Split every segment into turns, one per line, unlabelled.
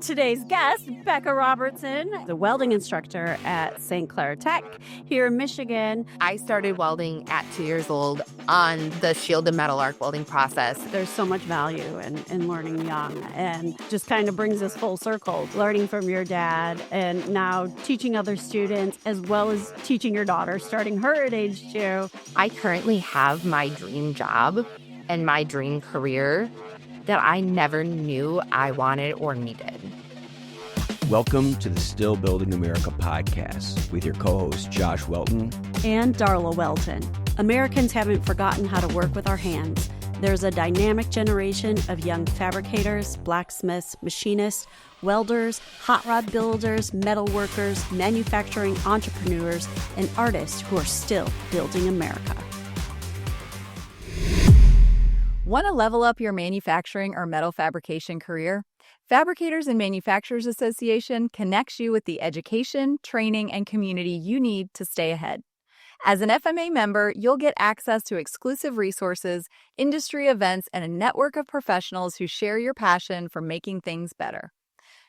Today's guest, Becca Robertson, the welding instructor at Clair TEC here in Michigan.
I started welding at 2 years old on the shielded metal arc welding process.
There's so much value in learning young, and just kind of brings us full circle, learning from your dad and now teaching other students, as well as teaching your daughter, starting her at age 2.
I currently have my dream job and my dream career that I never knew I wanted or needed.
Welcome to the Still Building America podcast with your co-host Josh Welton
and Darla Welton. Americans haven't forgotten how to work with our hands. There's a dynamic generation of young fabricators, blacksmiths, machinists, welders, hot rod builders, metal workers, manufacturing entrepreneurs, and artists who are still building America.
Want to level up your manufacturing or metal fabrication career? Fabricators and Manufacturers Association connects you with the education, training, and community you need to stay ahead. As an FMA member, you'll get access to exclusive resources, industry events, and a network of professionals who share your passion for making things better.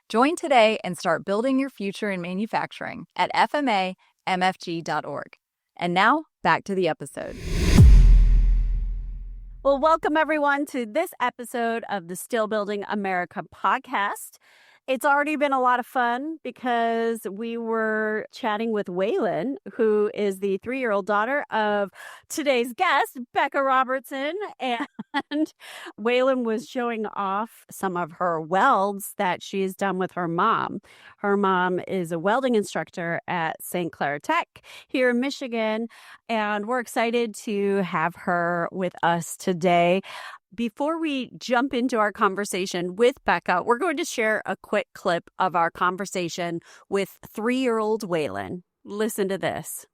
Join today and start building your future in manufacturing at fmamfg.org. And now, back to the episode.
Well, welcome everyone to this episode of the Still Building America podcast. It's already been a lot of fun because we were chatting with Waylon, who is the 3-year-old daughter of today's guest, Becca Robertson. And Waylon was showing off some of her welds that she's done with her mom. Her mom is a welding instructor at Clair TEC here in Michigan, and we're excited to have her with us today. Before we jump into our conversation with Becca, we're going to share a quick clip of our conversation with 3-year-old Waylon. Listen to this.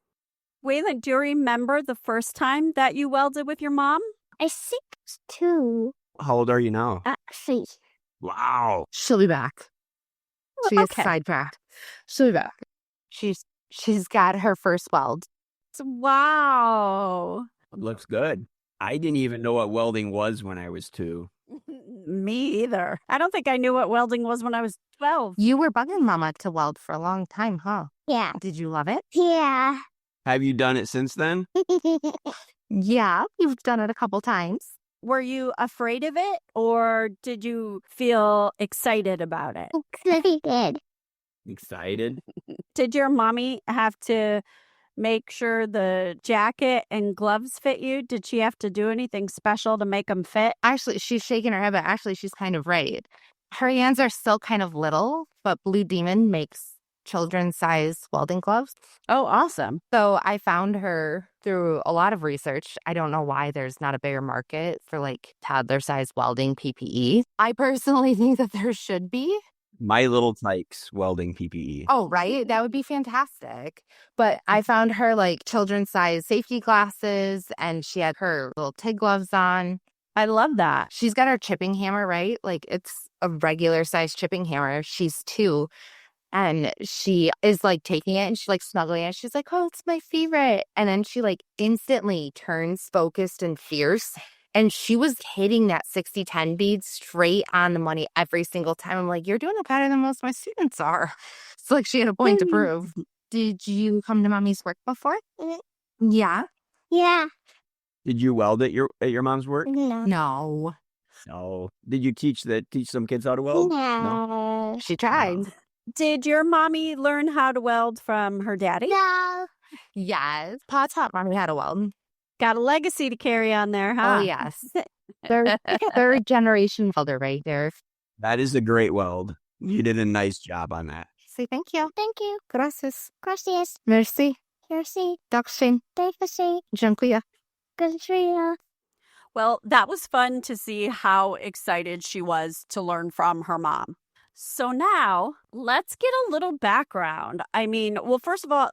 Waylon, do you remember the first time that you welded with your mom?
I think it's 2.
How old are you now?
3.
Wow.
She'll be back. She is sidetracked. She'll be back. She's got her first weld.
Wow.
Looks good. I didn't even know what welding was when I was 2.
Me either. I don't think I knew what welding was when I was 12.
You were bugging Mama to weld for a long time, huh?
Yeah.
Did you love it?
Yeah.
Have you done it since then?
Yeah, you've done it a couple times.
Were you afraid of it, or did you feel excited about it?
Excited.
Excited?
Did your mommy have to make sure the jacket and gloves fit you? Did she have to do anything special to make them fit?
Actually, she's shaking her head, but actually she's kind of right. Her hands are still kind of little, but Blue Demon makes children's size welding gloves.
Oh, awesome.
So I found her through a lot of research. I don't know why there's not a bigger market for like toddler size welding PPE. I personally think that there should be.
My Little Tykes welding PPE.
Oh, right. That would be fantastic. But I found her like children's size safety glasses, and she had her little TIG gloves on.
I love that.
She's got her chipping hammer, right? Like it's a regular size chipping hammer. She's 2. And she is like taking it and she's like snuggling it. She's like, oh, it's my favorite. And then she like instantly turns focused and fierce. And she was hitting that 60-10 bead straight on the money every single time. I'm like, you're doing it better than most of my students are. It's like she had a point to prove. Did you come to Mommy's work before? Yeah.
Yeah.
Did you weld at your mom's work?
No.
No.
No. Did you teach some kids how to weld?
No.
She tried.
Did your mommy learn how to weld from her daddy?
No.
Yes. Pa taught Mommy how to weld.
Got a legacy to carry on there, huh?
Oh, yes. Third generation welder right there.
That is a great weld. You did a nice job on that.
Say thank you.
Thank you.
Gracias.
Gracias.
Merci.
Merci.
Dakshin.
Merci.
Dziękuję.
Good.
Well, that was fun to see how excited she was to learn from her mom. So now let's get a little background. I mean, well, first of all,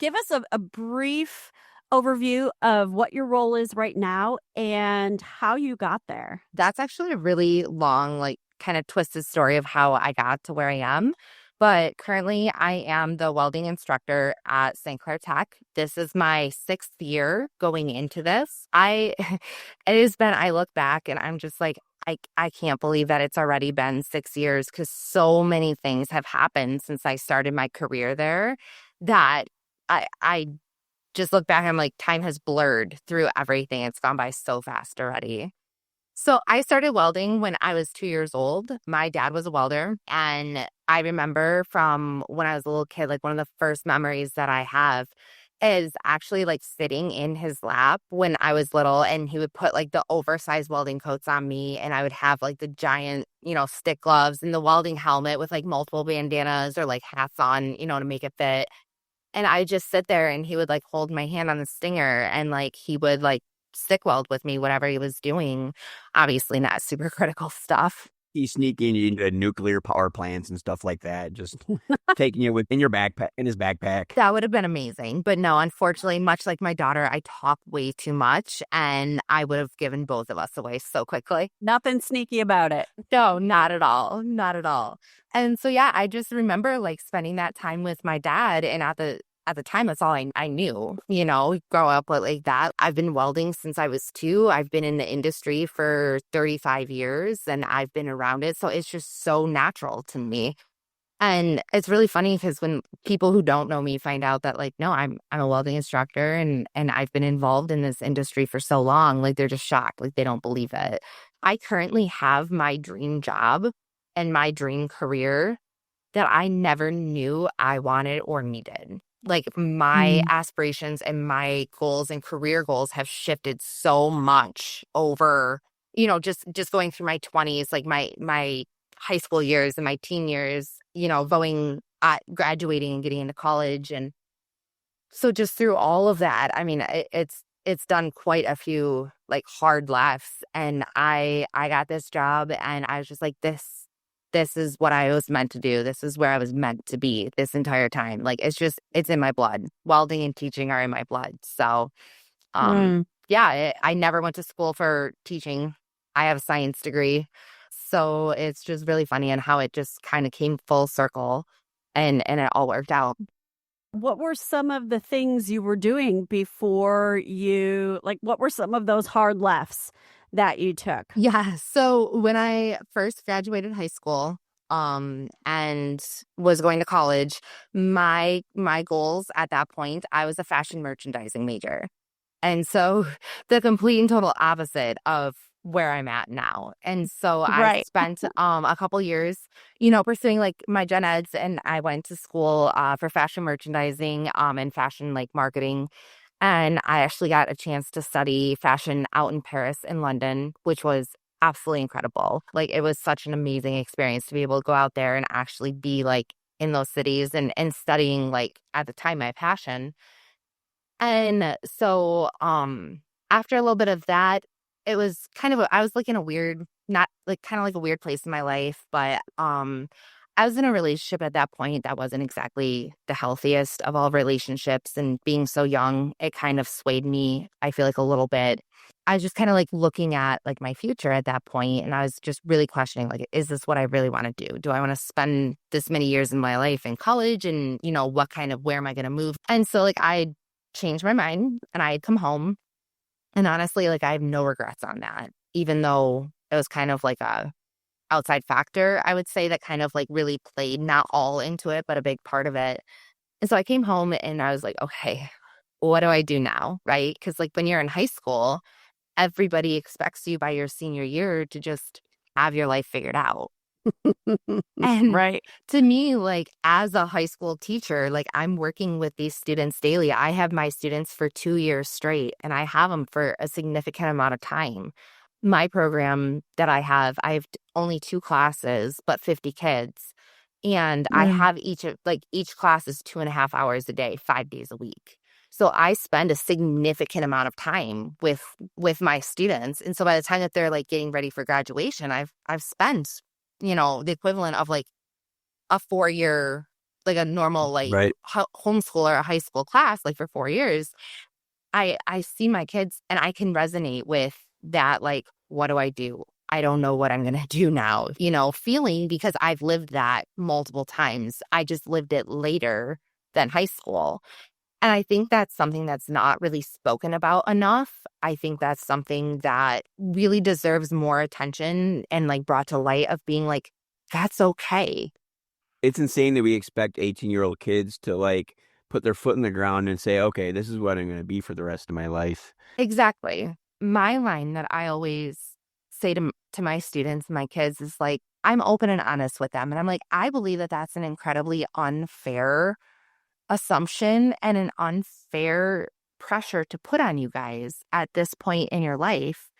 give us a brief overview of what your role is right now and how you got there.
That's actually a really long, like, kind of twisted story of how I got to where I am. But currently, I am the welding instructor at Clair TEC. This is my 6th year going into this. I look back and I'm just like, I can't believe that it's already been 6 years because so many things have happened since I started my career there that I just look back and I'm like, time has blurred through everything. It's gone by so fast already. So I started welding when I was 2 years old. My dad was a welder. And I remember from when I was a little kid, like one of the first memories that I have is actually like sitting in his lap when I was little, and he would put like the oversized welding coats on me, and I would have like the giant, stick gloves and the welding helmet with like multiple bandanas or like hats on, to make it fit. And I just sit there and he would like hold my hand on the stinger and like he would like stick weld with me, whatever he was doing. Obviously not super critical stuff.
He's sneaking into nuclear power plants and stuff like that, just taking it in your backpack, in his backpack.
That would have been amazing. But no, unfortunately, much like my daughter, I talk way too much and I would have given both of us away so quickly.
Nothing sneaky about it.
No, not at all. Not at all. And so, yeah, I just remember like spending that time with my dad. And at the time, that's all I knew, grow up like that. I've been welding since I was 2. I've been in the industry for 35 years and I've been around it. So it's just so natural to me. And it's really funny because when people who don't know me find out that like, no, I'm a welding instructor and I've been involved in this industry for so long, like they're just shocked. Like they don't believe it. I currently have my dream job and my dream career that I never knew I wanted or needed. Like my aspirations and my goals and career goals have shifted so much over, just going through my 20s, like my high school years and my teen years, graduating and getting into college. And so just through all of that, I mean, it's done quite a few like hard lefts. And I got this job and I was just like, this is what I was meant to do. This is where I was meant to be this entire time. Like, it's in my blood. Welding and teaching are in my blood. So, I never went to school for teaching. I have a science degree. So it's just really funny and how it just kind of came full circle and it all worked out.
What were some of the things you were doing before what were some of those hard lefts that you took?
Yeah. So when I first graduated high school, and was going to college, my goals at that point, I was a fashion merchandising major. And so the complete and total opposite of where I'm at now. And so I spent a couple years, pursuing like my gen eds, and I went to school for fashion merchandising and fashion like marketing. And I actually got a chance to study fashion out in Paris and London, which was absolutely incredible. Like it was such an amazing experience to be able to go out there and actually be like in those cities and studying like at the time my passion. And so after a little bit of that, it was I was like in a weird, not like kind of like a weird place in my life, but I was in a relationship at that point that wasn't exactly the healthiest of all relationships. And being so young, it kind of swayed me, I feel like a little bit. I was just kind of like looking at like my future at that point, and I was just really questioning, like, is this what I really want to do? Do I want to spend this many years in my life in college? And, where am I going to move? And so like I changed my mind and I had come home. And honestly, like I have no regrets on that, even though it was kind of like a outside factor, I would say, that kind of like really played not all into it, but a big part of it. And so I came home and I was like, okay, what do I do now? Right? Because like when you're in high school, everybody expects you by your senior year to just have your life figured out. And to me, like as a high school teacher, like I'm working with these students daily. I have my students for 2 years straight, and I have them for a significant amount of time. My program that I have only 2 classes, but 50 kids. And I have each class is 2.5 hours a day, 5 days a week. So I spend a significant amount of time with my students. And so by the time that they're like getting ready for graduation, I've spent, the equivalent of like a 4-year, like a normal, like homeschool or a high school class, like for 4 years. I see my kids and I can resonate with that. Like, what do I do? I don't know what I'm going to do now, feeling, because I've lived that multiple times. I just lived it later than high school. And I think that's something that's not really spoken about enough. I think that's something that really deserves more attention and like brought to light of being like, that's okay.
It's insane that we expect 18-year-old kids to like put their foot in the ground and say, okay, this is what I'm going to be for the rest of my life.
Exactly. My line that I always say to my students, my kids, is like, I'm open and honest with them. And I'm like, I believe that that's an incredibly unfair assumption and an unfair pressure to put on you guys at this point in your life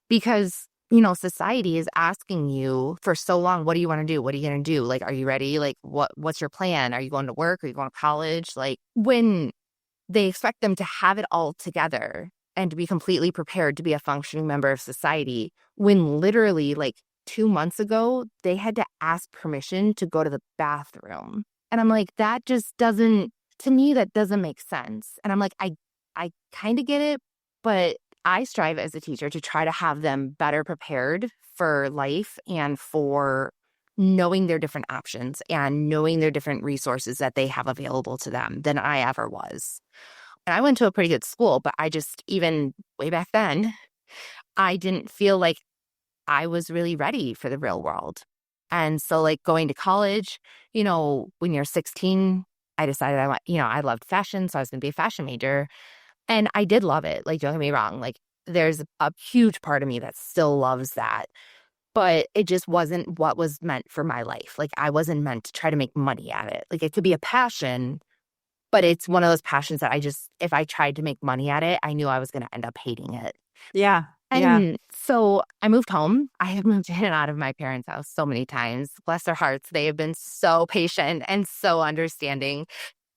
because, you know, society is asking you for so long, what do you want to do? What are you going to do? Like, are you ready? Like, what's your plan? Are you going to work? Are you going to college? Like, when they expect them to have it all together and to be completely prepared to be a functioning member of society, when literally like 2 months ago, they had to ask permission to go to the bathroom. And I'm like, that just doesn't, to me, that doesn't make sense. And I'm like, I kind of get it, but I strive as a teacher to try to have them better prepared for life and for knowing their different options and knowing their different resources that they have available to them than I ever was. And I went to a pretty good school, but I just, even way back then, I didn't feel like I was really ready for the real world. And so like going to college, you know, when you're 16, I decided I loved fashion. So I was going to be a fashion major. And I did love it. Like, don't get me wrong. Like, there's a huge part of me that still loves that. But it just wasn't what was meant for my life. Like, I wasn't meant to try to make money at it. Like, it could be a passion, but it's one of those passions that if I tried to make money at it, I knew I was going to end up hating it.
Yeah.
And so I moved home. I have moved in and out of my parents' house so many times. Bless their hearts. They have been so patient and so understanding.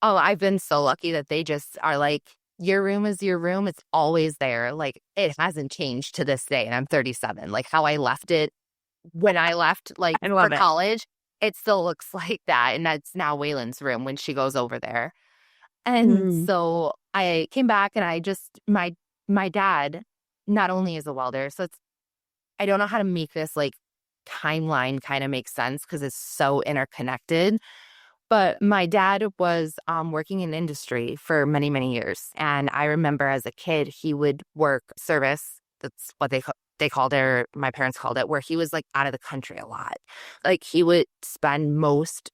Oh, I've been so lucky that they just are like, your room is your room. It's always there. Like, it hasn't changed to this day. And I'm 37. Like, how I left it when I left, like, for college, it still looks like that. And that's now Waylon's room when she goes over there. And so I came back and I just, my dad not only is a welder, so I don't know how to make this like timeline kind of make sense because it's so interconnected. But my dad was working in industry for many, many years. And I remember as a kid, he would work service. That's what they called it, or my parents called it, where he was like out of the country a lot. Like, he would spend most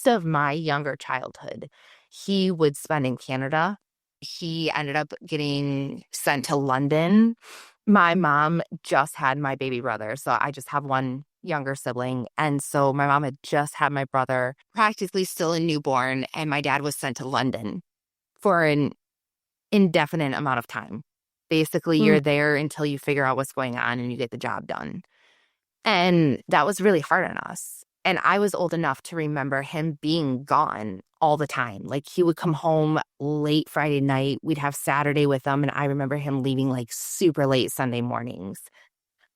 of my younger childhood, he would spend in Canada. He ended up getting sent to London. My mom just had my baby brother. So I just have one younger sibling. And so my mom had just had my brother, practically still a newborn. And my dad was sent to London for an indefinite amount of time. Basically, you're there until you figure out what's going on and you get the job done. And that was really hard on us. And I was old enough to remember him being gone all the time. Like, he would come home late Friday night. We'd have Saturday with him. And I remember him leaving like super late Sunday mornings.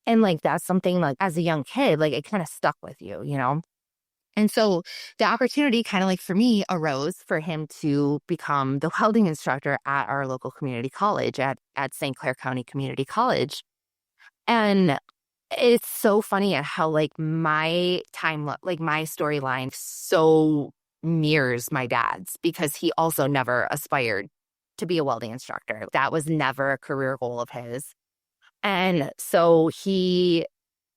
And like, that's something like as a young kid, like, it kind of stuck with you, you know? And so the opportunity kind of like for me arose for him to become the welding instructor at our local community college at St. Clair County Community College. And it's so funny at how like my storyline so mirrors my dad's, because he also never aspired to be a welding instructor. That was never a career goal of his. And so he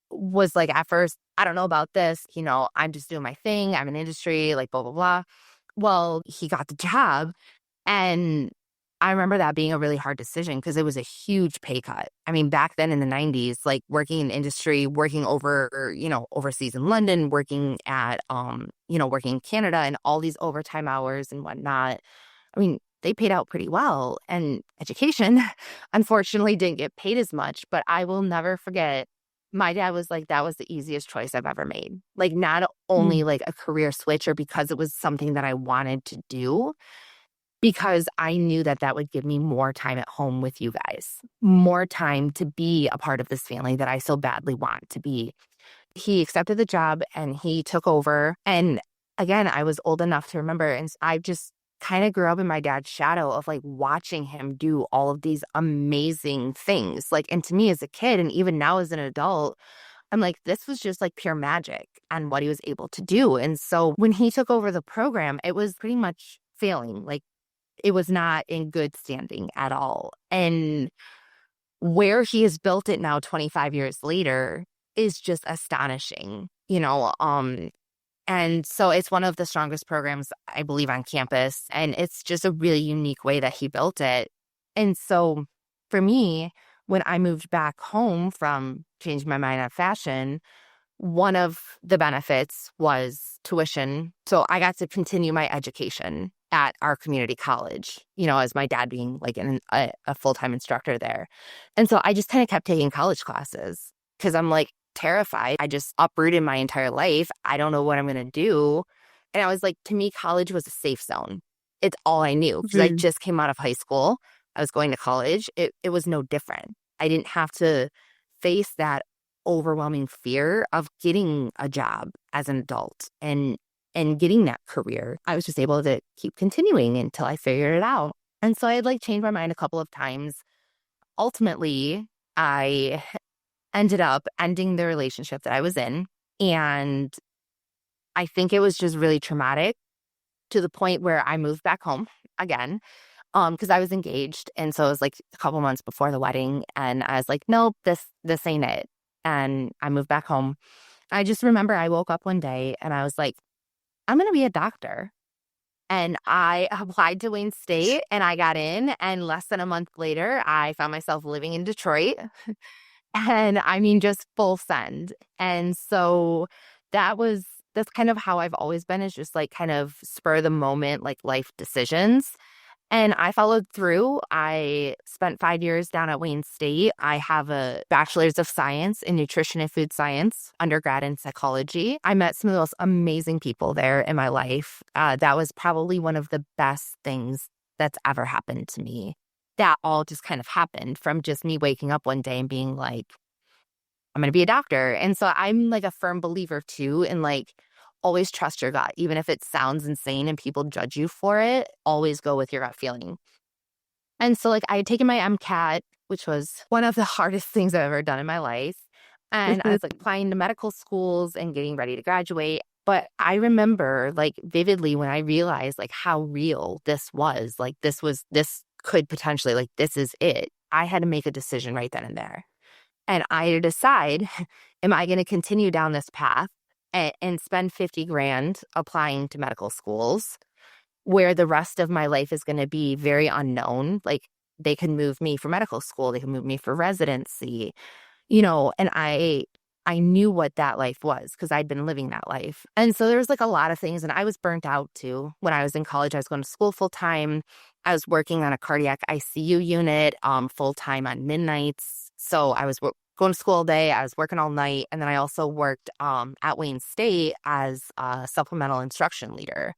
was like, at first, I don't know about this, you know, I'm just doing my thing. I'm in industry, like blah, blah, blah. Well, he got the job. And I remember that being a really hard decision because it was a huge pay cut. I mean, back then in the 90s, like working in industry, working overseas in London, working at, working in Canada and all these overtime hours and whatnot. I mean, they paid out pretty well. And education, unfortunately, didn't get paid as much. But I will never forget, my dad was like, that was the easiest choice I've ever made. Like, not only like a career switch or because it was something that I wanted to do, because I knew that would give me more time at home with you guys, more time to be a part of this family that I so badly want to be. He accepted the job and he took over. And again, I was old enough to remember. And I just kind of grew up in my dad's shadow of like watching him do all of these amazing things. Like, and to me as a kid, and even now as an adult, I'm like, this was just like pure magic and what he was able to do. And so when he took over the program, it was pretty much failing. Like, it was not in good standing at all. And where he has built it now 25 years later is just astonishing, and so it's one of the strongest programs, I believe, on campus. And it's just a really unique way that he built it. And so for me, when I moved back home from changing my mind on fashion, one of the benefits was tuition. So I got to continue my education at our community college, as my dad being like a full-time instructor there. And so I just kind of kept taking college classes because I'm like terrified. I just uprooted my entire life. I don't know what I'm going to do. And I was like, to me, college was a safe zone. It's all I knew because I just came out of high school. I was going to college. It was no different. I didn't have to face that overwhelming fear of getting a job as an adult and getting that career. I was just able to keep continuing until I figured it out. And so I had like changed my mind a couple of times. Ultimately, I ended up ending the relationship that I was in. And I think it was just really traumatic to the point where I moved back home again. Because I was engaged. And so it was like a couple months before the wedding. And I was like, nope, this ain't it. And I moved back home. I just remember I woke up one day and I was like, I'm going to be a doctor. And I applied to Wayne State and I got in. And less than a month later, I found myself living in Detroit. And I mean, just full send. And so that's kind of how I've always been, is just like kind of spur of the moment, like life decisions. And I followed through. I spent 5 years down at Wayne State. I have a bachelor's of science in nutrition and food science, undergrad in psychology. I met some of the most amazing people there in my life. That was probably one of the best things that's ever happened to me. That all just kind of happened from just me waking up one day and being like, I'm going to be a doctor. And so I'm like a firm believer too in like, always trust your gut. Even if it sounds insane and people judge you for it, always go with your gut feeling. And so like I had taken my MCAT, which was one of the hardest things I've ever done in my life. And I was like applying to medical schools and getting ready to graduate. But I remember like vividly when I realized like how real this was, like this could potentially, like this is it. I had to make a decision right then and there. And I had to decide, am I going to continue down this path and spend 50 grand applying to medical schools where the rest of my life is going to be very unknown? Like they can move me for medical school, they can move me for residency, and I knew what that life was because I'd been living that life. And so there was like a lot of things, and I was burnt out too. When I was in college, I was going to school full time. I was working on a cardiac ICU unit full time on midnights. So I was going to school all day. I was working all night. And then I also worked at Wayne State as a supplemental instruction leader.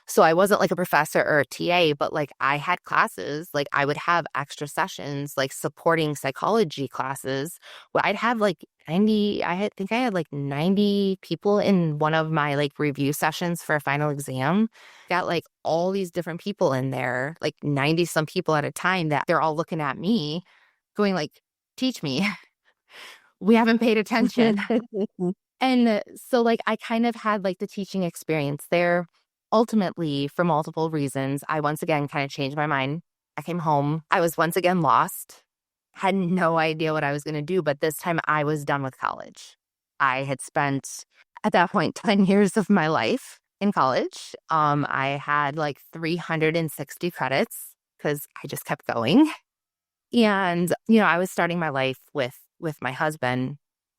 So I wasn't like a professor or a TA, but like I had classes, like I would have extra sessions, like supporting psychology classes. Well, I'd have like 90, I think I had like 90 people in one of my like review sessions for a final exam. Got like all these different people in there, like 90 some people at a time, that they're all looking at me going like, teach me. We haven't paid attention. And so like I kind of had like the teaching experience there. Ultimately, for multiple reasons, I once again kind of changed my mind. I came home. I was once again lost. Had no idea what I was going to do, but this time I was done with college. I had spent, at that point, 10 years of my life in college. I had like 360 credits because I just kept going. And, I was starting my life with my husband.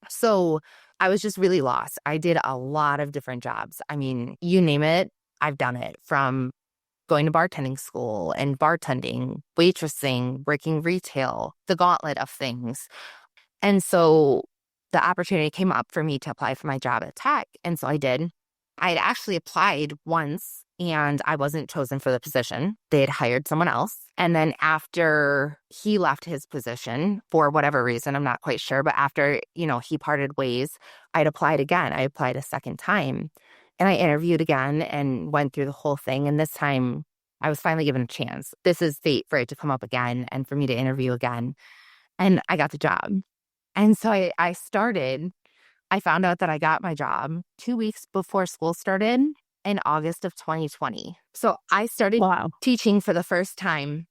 So I was just really lost. I did a lot of different jobs. I mean, you name it, I've done it, from going to bartending school and bartending, waitressing, working retail, the gauntlet of things. And so the opportunity came up for me to apply for my job at Tech. And so I did. I had actually applied once and I wasn't chosen for the position. They had hired someone else. And then after he left his position, for whatever reason, I'm not quite sure, but after, he parted ways, I'd applied again. I applied a second time. And I interviewed again and went through the whole thing. And this time I was finally given a chance. This is fate for it to come up again and for me to interview again. And I got the job. And so I started. I found out that I got my job 2 weeks before school started in August of 2020. So I started teaching for the first time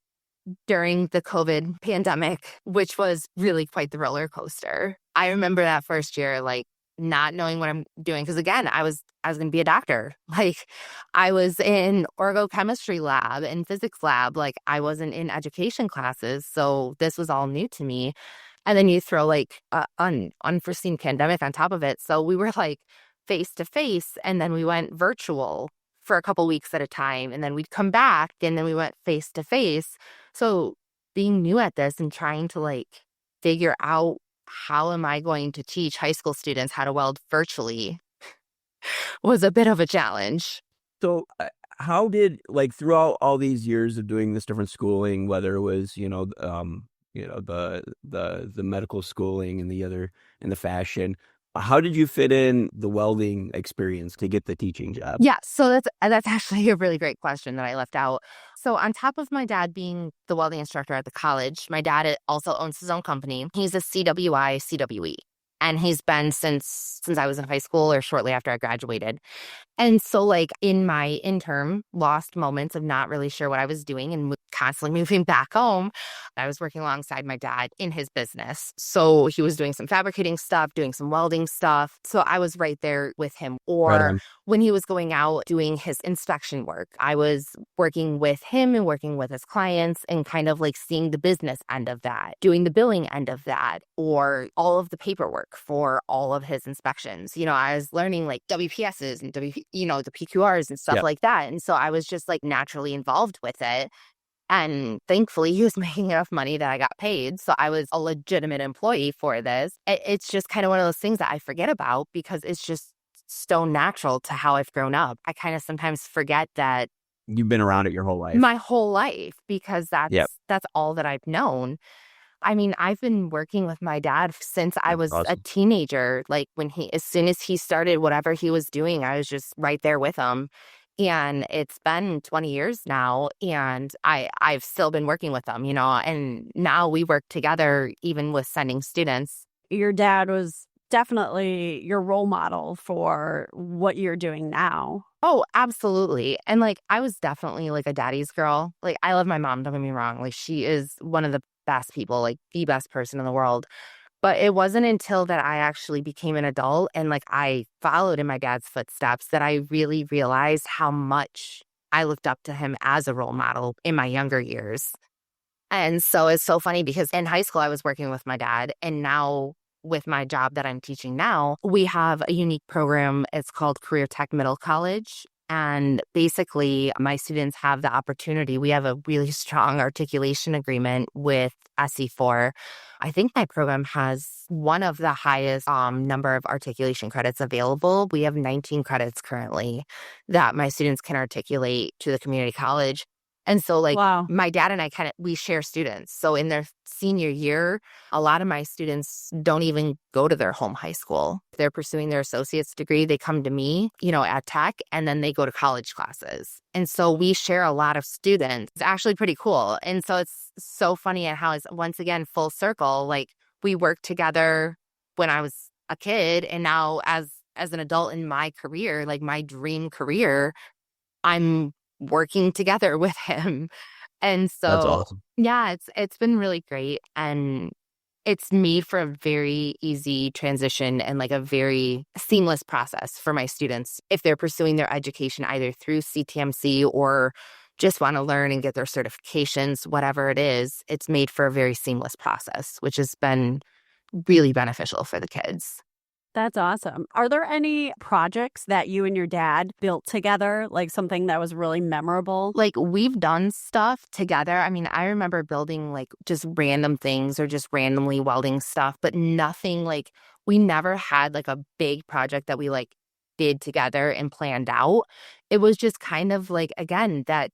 during the COVID pandemic, which was really quite the roller coaster. I remember that first year, like not knowing what I'm doing. Cause again, I was going to be a doctor. Like I was in orgochemistry lab and physics lab. Like I wasn't in education classes. So this was all new to me. And then you throw like an unforeseen pandemic on top of it. So we were like face to face, and then we went virtual for a couple weeks at a time. And then we'd come back and then we went face to face. So being new at this and trying to like figure out how am I going to teach high school students how to weld virtually was a bit of a challenge.
So how did, like, throughout all these years of doing this different schooling, whether it was, the medical schooling and the fashion, how did you fit in the welding experience to get the teaching job?
Yeah, so that's actually a really great question that I left out. So on top of my dad being the welding instructor at the college, my dad also owns his own company. He's a CWI, CWE, and he's been since I was in high school or shortly after I graduated. And so like in my interim lost moments of not really sure what I was doing and constantly moving back home, I was working alongside my dad in his business. So he was doing some fabricating stuff, doing some welding stuff. So I was right there with him.
Right
Or
on.
when he was going out doing his inspection work, I was working with him and working with his clients and kind of like seeing the business end of that, doing the billing end of that, or all of the paperwork for all of his inspections. You know, I was learning like WPSs and the PQRs and stuff
Yep.
like that. And so I was just like naturally involved with it. And thankfully, he was making enough money that I got paid. So I was a legitimate employee for this. It's just kind of one of those things that I forget about because it's just so natural to how I've grown up. I kind of sometimes forget that
You've been around it your whole life.
my whole life because
Yep.
that's all that I've known. I mean, I've been working with my dad since I was a
Awesome.
teenager. Like as soon as he started whatever he was doing, I was just right there with him. And it's been 20 years now, and I've still been working with him, and now we work together even with sending students.
Your dad was definitely your role model for what you're doing now.
Oh, absolutely. And like, I was definitely like a daddy's girl. Like, I love my mom, don't get me wrong. Like, she is one of the best people, like the best person in the world. But it wasn't until that I actually became an adult and like I followed in my dad's footsteps that I really realized how much I looked up to him as a role model in my younger years. And so it's so funny because in high school, I was working with my dad, and now with my job that I'm teaching now, we have a unique program. It's called Clair TEC Middle College. And basically, my students have the opportunity. We have a really strong articulation agreement with SE4. I think my program has one of the highest number of articulation credits available. We have 19 credits currently that my students can articulate to the community college. And so like
Wow.
my dad and I we share students. So in their senior year, a lot of my students don't even go to their home high school. If they're pursuing their associate's degree, they come to me, at Tech, and then they go to college classes. And so we share a lot of students. It's actually pretty cool. And so it's so funny at how it's once again full circle. Like we worked together when I was a kid, and now as an adult in my career, like my dream career, I'm working together with him. And so
That's awesome.
yeah, it's been really great, and it's made for a very easy transition and like a very seamless process for my students if they're pursuing their education either through CTMC or just want to learn and get their certifications, whatever it is. It's made for a very seamless process, which has been really beneficial for the kids.
That's awesome. Are there any projects that you and your dad built together, like something that was really memorable?
Like we've done stuff together. I mean, I remember building like just random things or just randomly welding stuff, but nothing like we never had like a big project that we like did together and planned out. It was just kind of like, again, that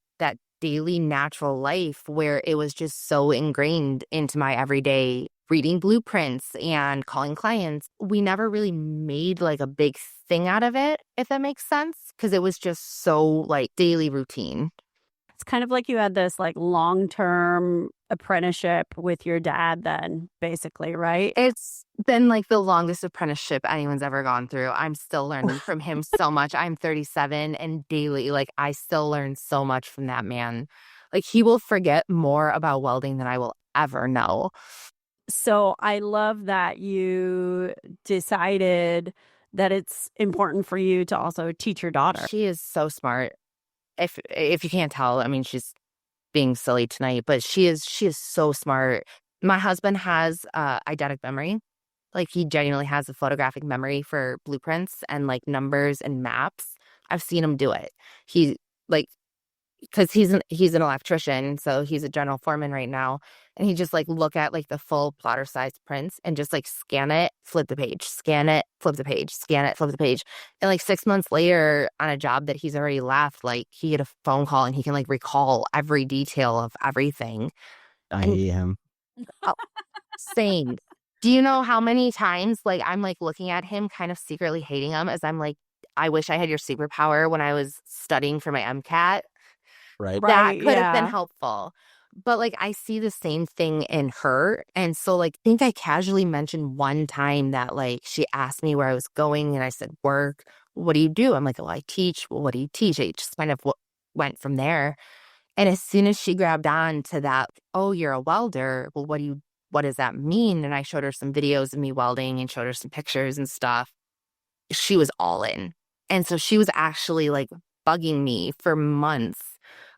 daily natural life where it was just so ingrained into my everyday reading blueprints and calling clients. We never really made like a big thing out of it, if that makes sense, because it was just so like daily routine.
It's kind of like you had this like long-term apprenticeship with your dad then, basically, right?
It's been like the longest apprenticeship anyone's ever gone through. I'm still learning from him so much. I'm 37 and daily, like I still learn so much from that man. Like, he will forget more about welding than I will ever know.
So I love that you decided that it's important for you to also teach your daughter.
She is so smart. If you can't tell, I mean, she's being silly tonight, but she is so smart. My husband has eidetic memory. Like, he genuinely has a photographic memory for blueprints and like numbers and maps. I've seen him do it. He like because he's an electrician, so he's a general foreman right now, and he just like look at like the full plotter size prints and just like scan it, flip the page, scan it, flip the page, scan it, flip the page. And like 6 months later on a job that he's already left, like he had a phone call and he can like recall every detail of everything.
I hate him.
Oh, same. Do you know how many times like I'm like looking at him kind of secretly hating him as I'm like, I wish I had your superpower when I was studying for my MCAT.
Right.
That could have been
yeah.
helpful. But like I see the same thing in her. And so like I think I casually mentioned one time that like she asked me where I was going and I said, work. What do you do? I'm like, well, I teach. Well, what do you teach? It just kind of went from there. And as soon as she grabbed on to that, oh, you're a welder. Well, what does that mean? And I showed her some videos of me welding and showed her some pictures and stuff. She was all in. And so she was actually like bugging me for months.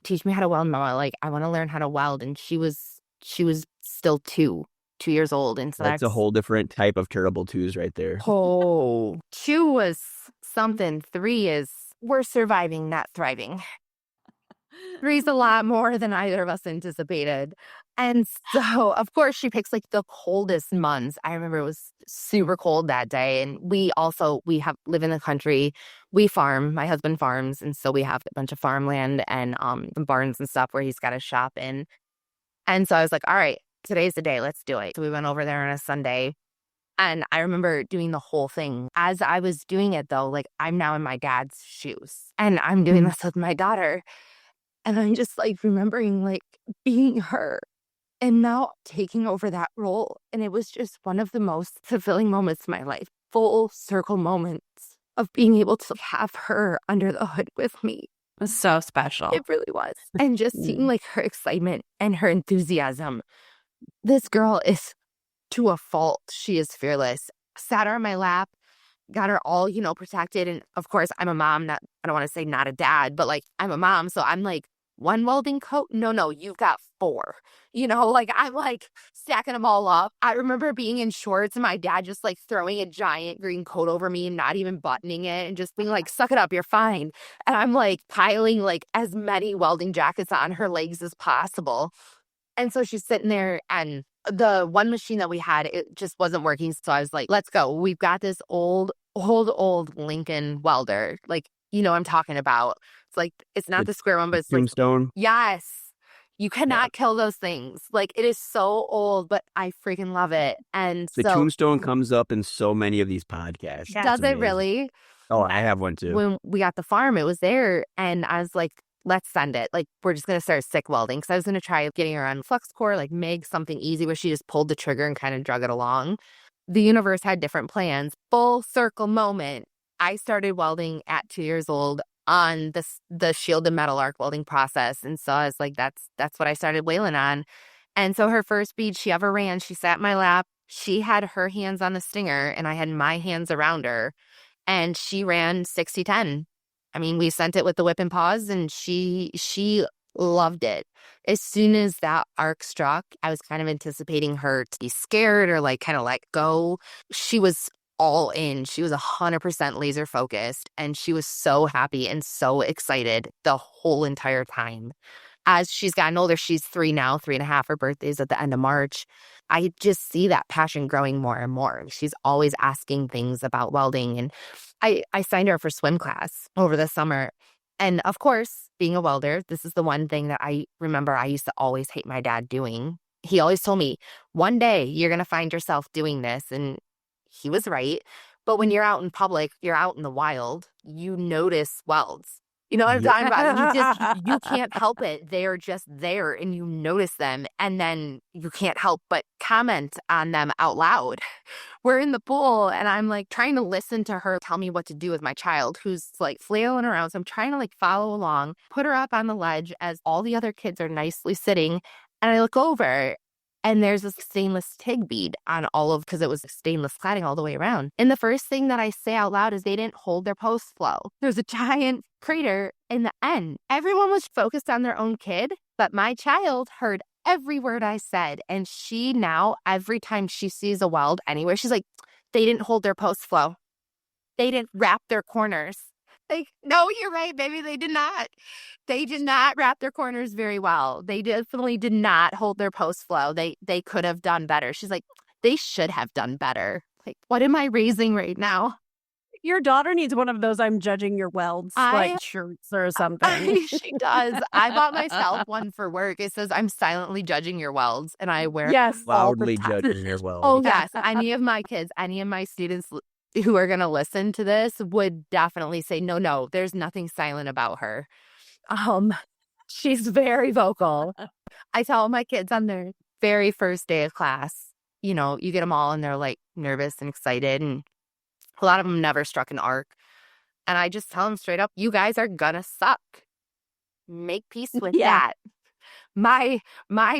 Teach me how to weld, Mama. Like, I want to learn how to weld. And she was still 2 years old. And so
That's a whole different type of terrible twos right there.
Oh, 2 was something. 3 is we're surviving, not thriving. 3's a lot more than either of us anticipated. And so, of course, she picks like the coldest months. I remember it was super cold that day. And we live in the country. We farm. My husband farms. And so we have a bunch of farmland and some barns and stuff where he's got a shop in. And so I was like, all right, today's the day. Let's do it. So we went over there on a Sunday. And I remember doing the whole thing. As I was doing it, though, like I'm now in my dad's shoes. And I'm doing this with my daughter. And I'm just like remembering like being her and now taking over that role. And it was just one of the most fulfilling moments of my life. Full circle moments of being able to have her under the hood with me.
It was so special.
It really was. And just seeing like her excitement and her enthusiasm. This girl is to a fault. She is fearless. Sat her on my lap, got her all, protected. And of course, I'm a mom, I don't want to say not a dad, but like I'm a mom. So I'm like, 1 welding coat? No, you've got 4. Like I'm like stacking them all up. I remember being in shorts and my dad just like throwing a giant green coat over me and not even buttoning it and just being like, suck it up, you're fine. And I'm like piling like as many welding jackets on her legs as possible. And so she's sitting there and the one machine that we had, it just wasn't working. So I was like, let's go. We've got this old Lincoln welder. Like, I'm talking about. It's like, it's not the square one, but it's
Tombstone.
like, yes. You cannot kill those things. Like, it is so old, but I freaking love it. And
The Tombstone comes up in so many of these podcasts.
Yeah.
Does it really?
Oh, I have one too.
When we got the farm, it was there. And I was like, let's send it. Like, we're just going to start stick welding. Because I was going to try getting her on flux core, like MIG, something easy where she just pulled the trigger and kind of drug it along. The universe had different plans. Full circle moment. I started welding at 2 years old on the shielded metal arc welding process. And so I was like, that's what I started whaling on. And so her first bead she ever ran, she sat in my lap. She had her hands on the stinger and I had my hands around her. And she ran 60-10. I mean, we sent it with the whip and pause and she loved it. As soon as that arc struck, I was kind of anticipating her to be scared or like kind of let go. She was all in. She was 100% laser focused and she was so happy and so excited the whole entire time. As she's gotten older, she's 3 now, 3.5. Her birthday's at the end of March. I just see that passion growing more and more. She's always asking things about welding. And I signed her for swim class over the summer. And of course, being a welder, this is the one thing that I remember I used to always hate my dad doing. He always told me, one day you're going to find yourself doing this. And he was right. But when you're out in public, you're out in the wild, you notice welds. You know what I'm talking about? You can't help it. They're just there and you notice them. And then you can't help but comment on them out loud, we're in the pool and I'm like trying to listen to her tell me what to do with my child who's like flailing around. So I'm trying to like follow along, put her up on the ledge as all the other kids are nicely sitting. And I look over and there's this stainless TIG bead on all of, because it was stainless cladding all the way around. And the first thing that I say out loud is they didn't hold their post flow. There's a giant crater in the end. Everyone was focused on their own kid, but my child heard every word I said. And she now, every time she sees a weld anywhere, she's like, they didn't hold their post flow. They didn't wrap their corners. Like, no, you're right, baby. They did not. They did not wrap their corners very well. They definitely did not hold their post flow. They could have done better. She's like, they should have done better. Like, what am I raising right now?
Your daughter needs one of those I'm judging your welds like shirts or something.
She does. I bought myself one for work. It says, I'm silently judging your welds. And I wear
yes,
loudly judging your welds.
Oh, yes. Any of my kids, any of my students who are going to listen to this would definitely say, no, there's nothing silent about her. She's very vocal. I tell my kids on their very first day of class, you know, you get them all and they're like nervous and excited. And a lot of them never struck an arc. And I just tell them straight up, you guys are gonna suck. Make peace with that. My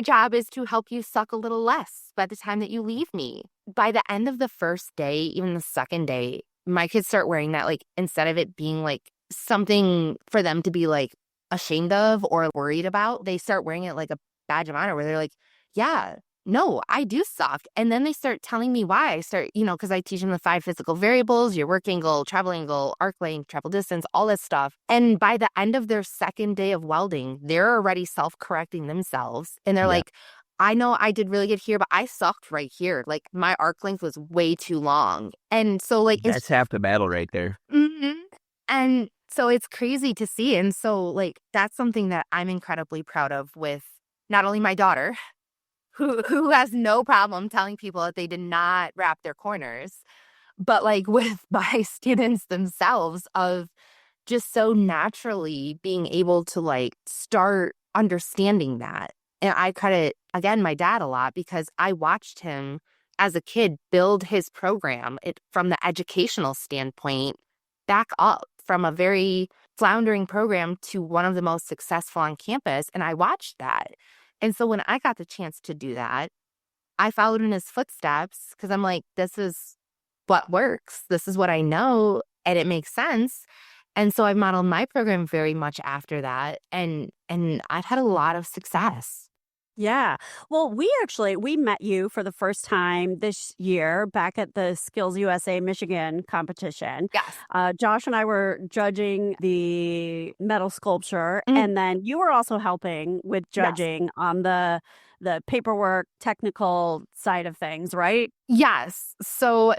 job is to help you suck a little less by the time that you leave me. By the end of the first day, even the second day, my kids start wearing that, like, instead of it being like something for them to be like ashamed of or worried about, they start wearing it like a badge of honor where they're like, yeah, no, I do suck. And then they start telling me why. I start, you know, because I teach them the 5 physical variables, your work angle, arc length, travel distance, all this stuff. And by the end of their second day of welding, they're already self-correcting themselves. And they're like, I know I did really good here, but I sucked right here. Like, my arc length was way too long. And so, like,
that's half the battle right there.
Mm-hmm. And so it's crazy to see. And so, like, that's something that I'm incredibly proud of with not only my daughter, who has no problem telling people that they did not wrap their corners, but like with my students themselves of just so naturally being able to like start understanding that. And I credit, again, my dad a lot because I watched him as a kid build his program from the educational standpoint back up from a very floundering program to one of the most successful on campus. And I watched that. And so when I got the chance to do that, I followed in his footsteps because I'm like, this is what works. This is what I know. And it makes sense. And so I modeled my program very much after that. And I've had a lot of success.
Yeah. Well, we met you for the first time this year back at the Skills USA Michigan competition.
Yes.
Josh and I were judging the metal sculpture, and then you were also helping with judging on the paperwork, technical side of things, right?
Yes. So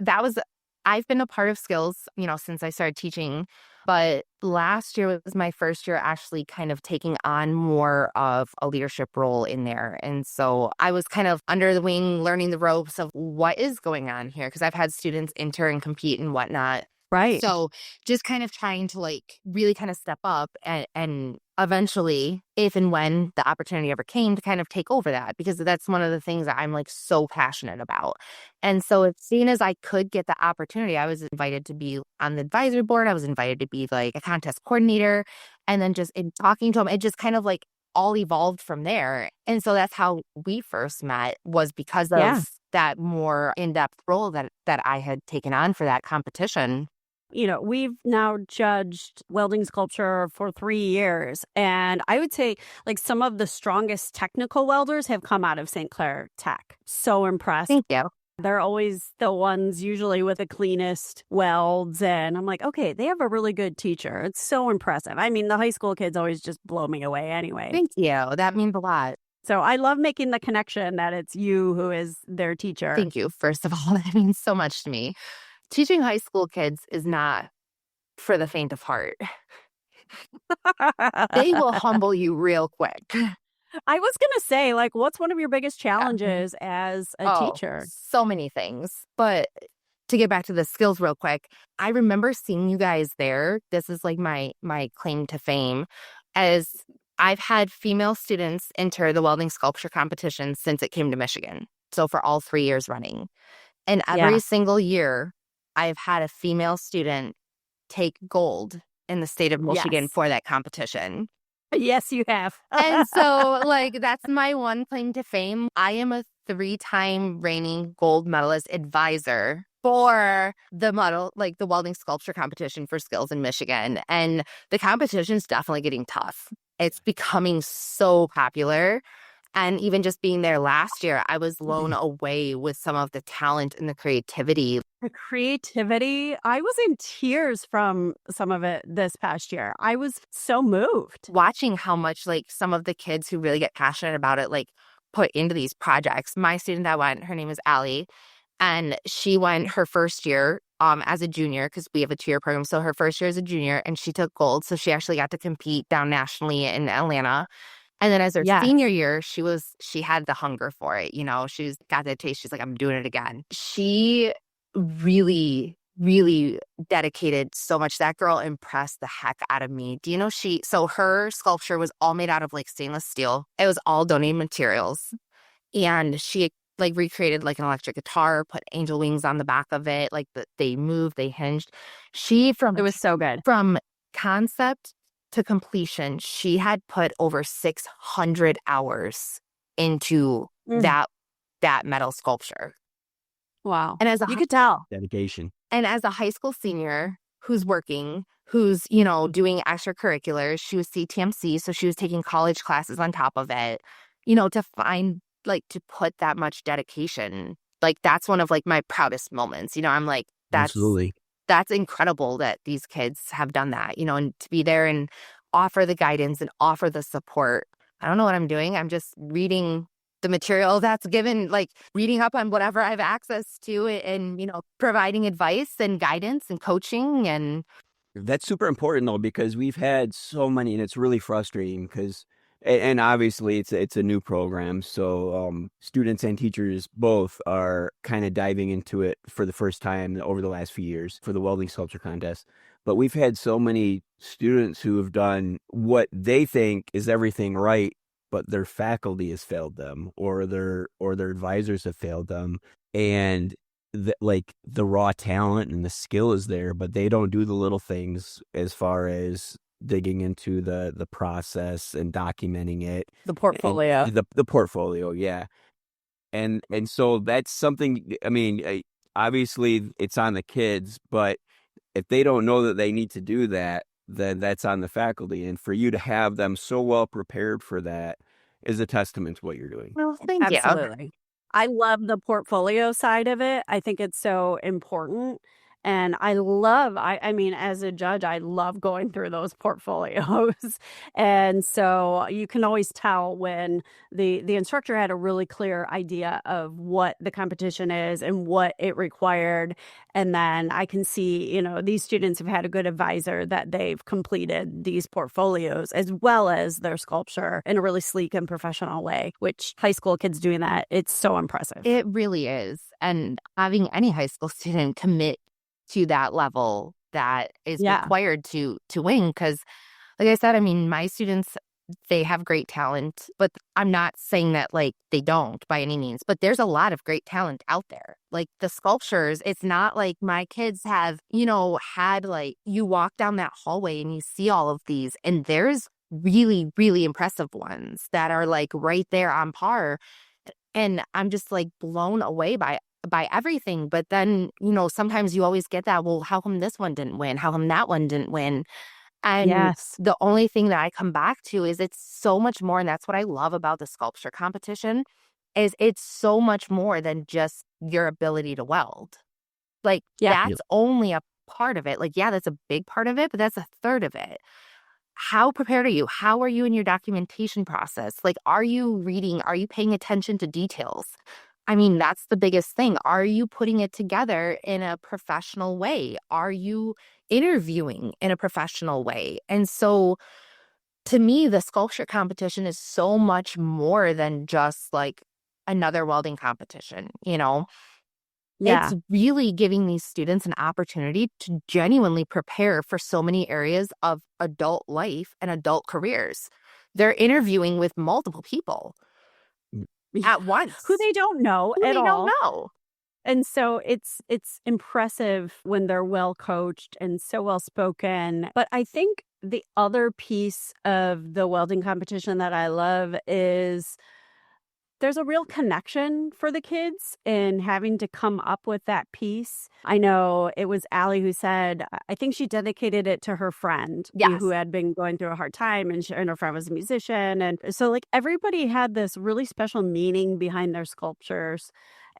I've been a part of Skills, you know, since I started teaching. But last year was my first year actually kind of taking on more of a leadership role in there. And so I was kind of under the wing, learning the ropes of what is going on here, because I've had students enter and compete and whatnot.
Right.
So just kind of trying to like really kind of step up and eventually, if and when the opportunity ever came, to kind of take over that, because that's one of the things that I'm like so passionate about. And so as soon as I could get the opportunity, I was invited to be on the advisory board. I was invited to be like a contest coordinator. And then just in talking to them, it just kind of like all evolved from there. And so that's how we first met, was because of that more in-depth role that I had taken on for that competition.
You know, we've now judged welding sculpture for 3 years, and I would say like some of the strongest technical welders have come out of St. Clair TEC. So impressed.
Thank you.
They're always the ones usually with the cleanest welds, and I'm like, okay, they have a really good teacher. It's so impressive. I mean, the high school kids always just blow me away anyway.
Thank you. That means a lot.
So I love making the connection that it's you who is their teacher.
Thank you. First of all, that means so much to me. Teaching high school kids is not for the faint of heart. They will humble you real quick.
I was going to say, like, what's one of your biggest challenges as a teacher?
So many things. But to get back to the skills real quick, I remember seeing you guys there. This is like my claim to fame, as I've had female students enter the welding sculpture competition since it came to Michigan. So for all 3 years running. And
Yeah.
every single year, I've had a female student take gold in the state of Michigan
Yes.
for that competition.
Yes, you have.
And so, like, that's my one claim to fame. I am a 3-time reigning gold medalist advisor for the the welding sculpture competition for skills in Michigan. And the competition's definitely getting tough. It's becoming so popular. And even just being there last year, I was blown away with some of the talent and the creativity.
The creativity, I was in tears from some of it this past year. I was so moved.
Watching how much like some of the kids who really get passionate about it, like put into these projects. My student that went, her name is Allie, and she went her first year as a junior because we have a 2-year program. So her first year as a junior, and she took gold. So she actually got to compete down nationally in Atlanta. And then as her
Yes.
senior year, she had the hunger for it. You know, she's got that taste. She's like, I'm doing it again. She really, really dedicated so much. That girl impressed the heck out of me. Do you know so her sculpture was all made out of like stainless steel. It was all donated materials. And she like recreated like an electric guitar, put angel wings on the back of it. Like they moved, they hinged.
It was so good.
From concept to completion, she had put over 600 hours into that metal sculpture.
Wow.
And
you could tell.
Dedication.
And as a high school senior who's working, who's, you know, doing extracurriculars, she was CTMC, so she was taking college classes on top of it, you know, to find like to put that much dedication. Like that's one of like my proudest moments. You know, I'm like,
Absolutely.
that's incredible that these kids have done that, you know, and to be there and offer the guidance and offer the support. I don't know what I'm doing. I'm just reading the material that's given, like reading up on whatever I have access to and, you know, providing advice and guidance and coaching. And
that's super important though, because we've had so many, and it's really frustrating because, and obviously it's a new program. So students and teachers both are kind of diving into it for the first time over the last few years for the welding sculpture contest. But we've had so many students who have done what they think is everything right, but their faculty has failed them or their advisors have failed them. And like the raw talent and the skill is there, but they don't do the little things as far as digging into the process and documenting it.
The portfolio.
The portfolio, yeah. And so that's something, I mean, obviously it's on the kids, but if they don't know that they need to do that, then that's on the faculty. And for you to have them so well prepared for that is a testament to what you're doing.
well, thank you.
Absolutely. I love the portfolio side of it. I think it's so important. And I mean, as a judge, I love going through those portfolios. And so you can always tell when the instructor had a really clear idea of what the competition is and what it required. And then I can see, you know, these students have had a good advisor that they've completed these portfolios as well as their sculpture in a really sleek and professional way, which high school kids doing that, it's so impressive.
It really is. And having any high school student commit to that level that is required to win. Because like I said, I mean, my students, they have great talent, but I'm not saying that like they don't by any means, but there's a lot of great talent out there. Like the sculptures, it's not like my kids have, you know, had like you walk down that hallway and you see all of these and there's really, really impressive ones that are like right there on par. And I'm just like blown away by everything. But then, you know, sometimes you always get that, well, how come this one didn't win? How come that one didn't win? And the only thing that I come back to is it's so much more. And that's what I love about the sculpture competition is it's so much more than just your ability to weld. Like that's only a part of it. Like, yeah, that's a big part of it, but that's a third of it. How prepared are you? How are you in your documentation process? Like, are you reading? Are you paying attention to details? I mean, that's the biggest thing. Are you putting it together in a professional way? Are you interviewing in a professional way? And so to me, the sculpture competition is so much more than just like another welding competition, you know? It's really giving these students an opportunity to genuinely prepare for so many areas of adult life and adult careers. They're interviewing with multiple people at once
who they don't know
who
at
they
all.
don't know.
And so it's impressive when they're well coached and so well spoken. But I think the other piece of the welding competition that I love is there's a real connection for the kids in having to come up with that piece. I know it was Allie who said, I think she dedicated it to her friend who had been going through a hard time, and her friend was a musician. And so, like, everybody had this really special meaning behind their sculptures.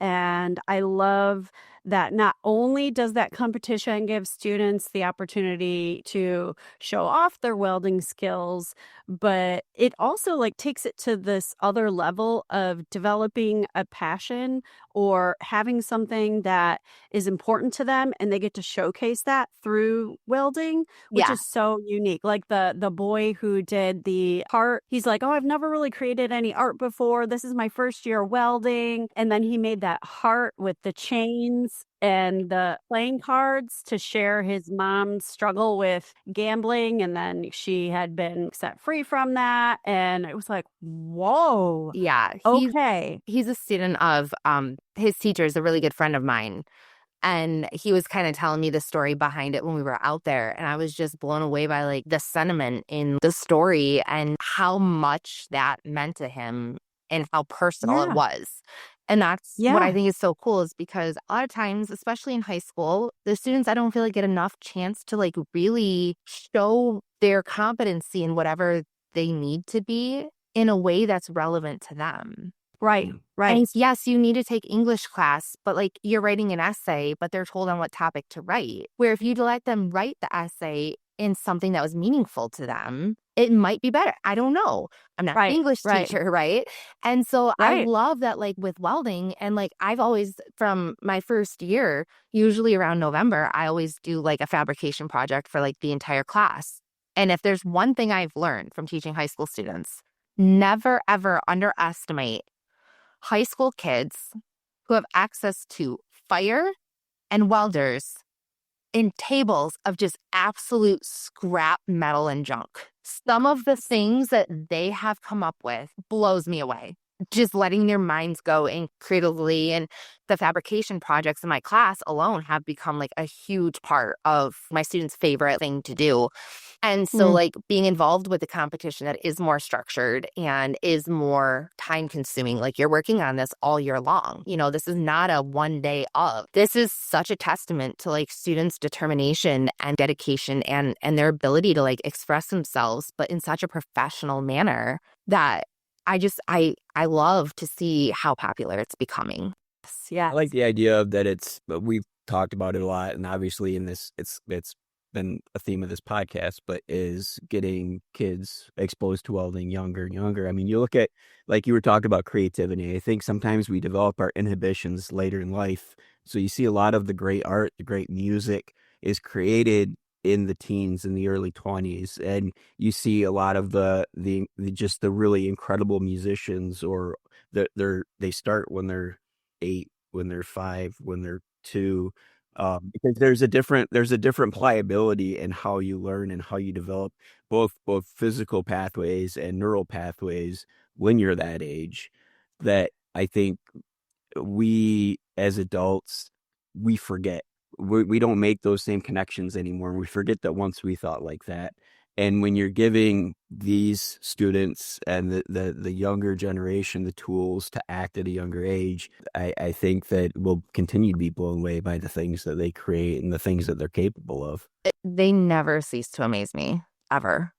And I love that not only does that competition give students the opportunity to show off their welding skills, but it also like takes it to this other level of developing a passion or having something that is important to them, and they get to showcase that through welding, which is so unique. Like the boy who did the heart, he's like, "Oh, I've never really created any art before. This is my first year welding." And then he made that heart with the chains and the playing cards to share his mom's struggle with gambling. And then she had been set free from that. And it was like, whoa.
Yeah.
Okay.
He's a student of his teacher is a really good friend of mine. And he was kind of telling me the story behind it when we were out there. And I was just blown away by like the sentiment in the story and how much that meant to him and how personal it was. And that's what I think is so cool, is because a lot of times, especially in high school, the students, I don't feel like get enough chance to like really show their competency in whatever they need to be in a way that's relevant to them.
Right.
And yes, you need to take English class, but like you're writing an essay, but they're told on what topic to write. Where if you'd let them write the essay in something that was meaningful to them, it might be better. I don't know. I'm not an English teacher, right? And so I love that, like with welding, and like I've always, from my first year, usually around November, I always do like a fabrication project for like the entire class. And if there's one thing I've learned from teaching high school students, never ever underestimate high school kids who have access to fire and welders in tables of just absolute scrap metal and junk. Some of the things that they have come up with blows me away. Just letting their minds go and creatively, and the fabrication projects in my class alone have become like a huge part of my students' favorite thing to do. And so like being involved with a competition that is more structured and is more time consuming, like you're working on this all year long. You know, this is not a one day of. This is such a testament to like students' determination and dedication and their ability to like express themselves, but in such a professional manner that I love to see how popular it's becoming.
Yeah.
I like the idea of that we've talked about it a lot, and obviously in this, it's been a theme of this podcast, but is getting kids exposed to welding younger and younger. I mean, you look at, like you were talking about creativity. I think sometimes we develop our inhibitions later in life. So you see a lot of the great art, the great music is created in the teens, in the early 20s, and you see a lot of the just the really incredible musicians, or they start when they're 8, when they're 5, when they're 2, because there's a different pliability in how you learn and how you develop both physical pathways and neural pathways when you're that age, that I think we as adults, we forget. We don't make those same connections anymore. We forget that once we thought like that. And when you're giving these students and the younger generation the tools to act at a younger age, I think that we'll continue to be blown away by the things that they create and the things that they're capable of.
They never cease to amaze me, ever.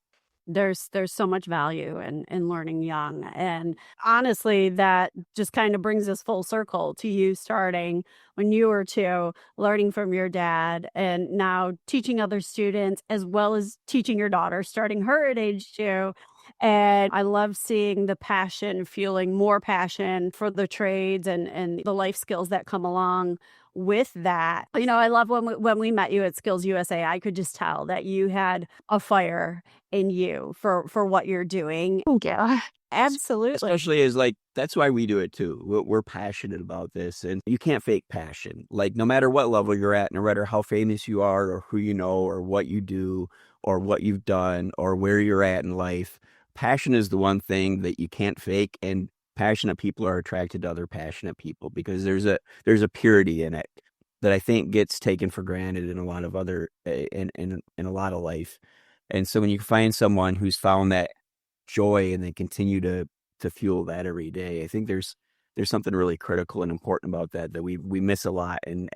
There's so much value in learning young. And honestly, that just kind of brings us full circle to you starting when you were 2, learning from your dad, and now teaching other students, as well as teaching your daughter, starting her at age 2. And I love seeing the passion, fueling more passion for the trades and the life skills that come along with that. You know, I love when we met you at Skills USA, I could just tell that you had a fire in you for what you're doing.
Yeah.
Absolutely.
Especially as like, that's why we do it too. We're passionate about this, and you can't fake passion. Like no matter what level you're at, no matter how famous you are or who you know or what you do or what you've done or where you're at in life, passion is the one thing that you can't fake. And passionate people are attracted to other passionate people because there's a purity in it that I think gets taken for granted in a lot of other in a lot of life. And so when you find someone who's found that joy and they continue to fuel that every day, I think there's something really critical and important about that we miss a lot. And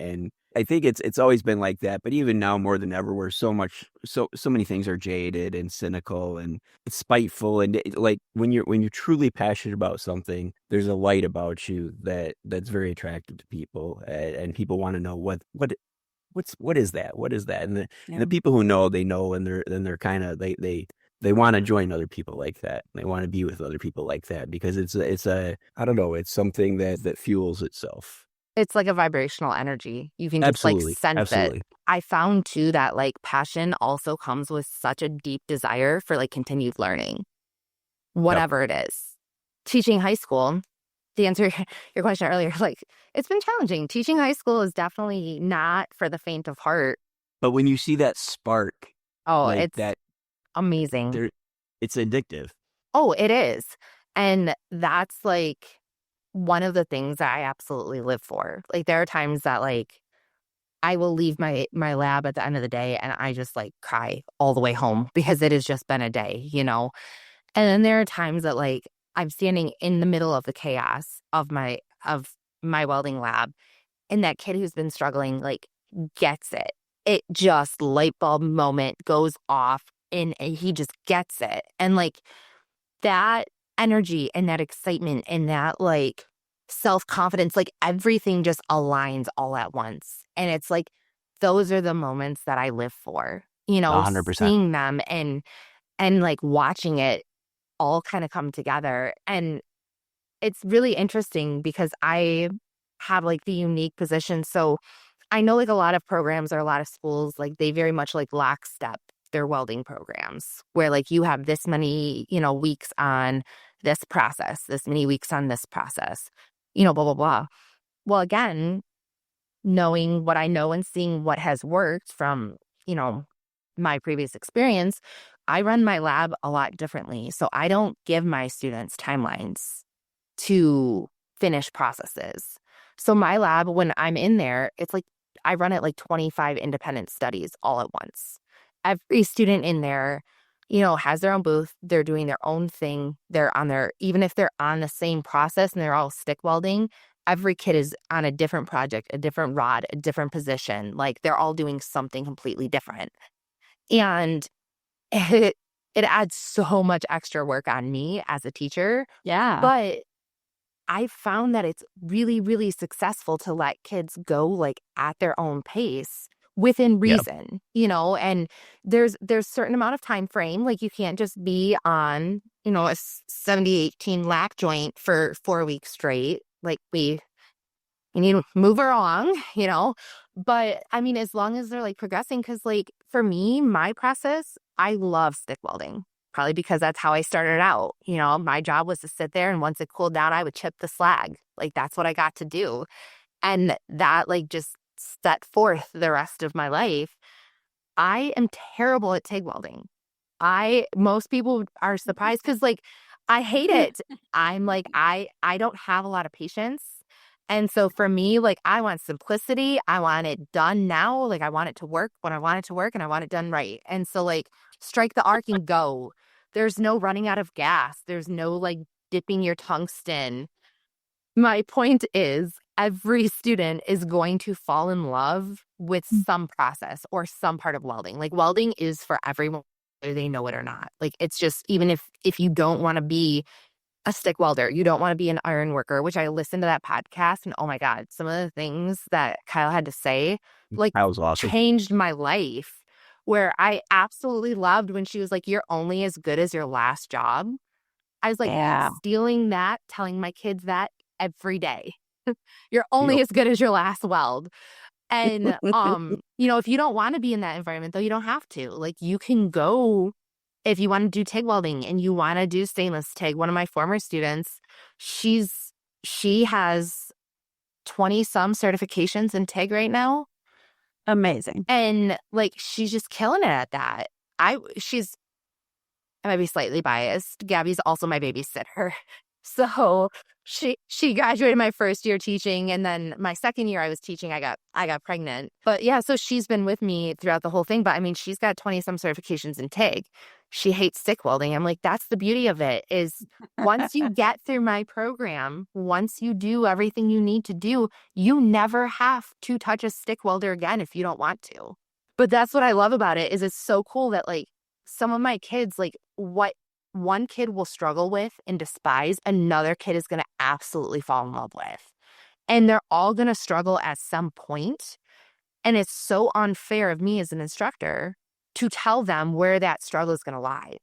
I think it's always been like that, but even now more than ever, where so many things are jaded and cynical and spiteful, and like when you're truly passionate about something, there's a light about you that's very attractive to people, and people want to know what is that? What is that? And the people who know, they know, and they're kind of they want to join other people like that. They want to be with other people like that because it's a I don't know, it's something that fuels itself.
It's like a vibrational energy. You can just like sense it. I found too that like passion also comes with such a deep desire for like continued learning, whatever it is. Teaching high school, to answer your question earlier, like it's been challenging. Teaching high school is definitely not for the faint of heart.
But when you see that spark, like
it's
that,
amazing.
It's addictive.
Oh, it is. And that's like one of the things that I absolutely live for. Like there are times that like I will leave my lab at the end of the day and I just like cry all the way home because it has just been a day, you know? And then there are times that like I'm standing in the middle of the chaos of my welding lab, and that kid who's been struggling like gets it. It just light bulb moment goes off and he just gets it. And like that energy and that excitement and that like self-confidence, like everything just aligns all at once. And it's like those are the moments that I live for, you know,
100%.
Seeing them and like watching it all kind of come together. And it's really interesting because I have like the unique position. So I know like a lot of programs or a lot of schools, like they very much like lockstep their welding programs where like you have this many, you know, weeks on this process, this many weeks on this process, you know, blah, blah, blah. Well, again, knowing what I know and seeing what has worked from, you know, my previous experience, I run my lab a lot differently. So I don't give my students timelines to finish processes. So my lab, when I'm in there, it's like I run it like 25 independent studies all at once. Every student in there, you know, has their own booth. They're doing their own thing. They're on their, even if they're on the same process and they're all stick welding, every kid is on a different project, a different rod, a different position. Like they're all doing something completely different. And it adds so much extra work on me as a teacher.
Yeah.
But I found that it's really, really successful to let kids go like at their own pace within reason, you know, and there's certain amount of time frame. Like you can't just be on, you know, a 70-18 lac joint for 4 weeks straight. Like you need to move along, you know, but I mean, as long as they're like progressing, because like for me, my process, I love stick welding. Probably because that's how I started out. You know, my job was to sit there and once it cooled down, I would chip the slag. Like that's what I got to do. And that like just set forth the rest of my life. I am terrible at TIG welding. Most people are surprised because like I hate it. I'm like, I don't have a lot of patience. And so for me, like I want simplicity. I want it done now. Like I want it to work when I want it to work and I want it done right. And so like strike the arc and go. There's no running out of gas. There's no like dipping your tungsten. My point is every student is going to fall in love with some process or some part of welding. Like welding is for everyone, whether they know it or not. Like it's just, even if you don't want to be a stick welder, you don't want to be an iron worker, which I listened to that podcast and oh my God, some of the things that Kyle had to say like
That was awesome.
changed my life, where I absolutely loved when she was like, you're only as good as your last job. I was like stealing that, telling my kids that every day. You're only as good as your last weld. And you know, if you don't want to be in that environment though, you don't have to. Like you can go. If you want to do TIG welding and you want to do stainless TIG, one of my former students, she has 20 some certifications in TIG right now.
Amazing.
And like she's just killing it at that. I might be slightly biased. Gabby's also my babysitter. So she graduated my first year teaching, and then my second year I was teaching, I got pregnant. But yeah, so she's been with me throughout the whole thing. But I mean, she's got 20 some certifications in TIG. She hates stick welding. I'm like, that's the beauty of it, is once you get through my program, once you do everything you need to do, you never have to touch a stick welder again if you don't want to. But that's what I love about it, is it's so cool that like some of my kids, like what one kid will struggle with and despise, another kid is going to absolutely fall in love with. And they're all going to struggle at some point. And it's so unfair of me as an instructor to tell them where that struggle is going to lie.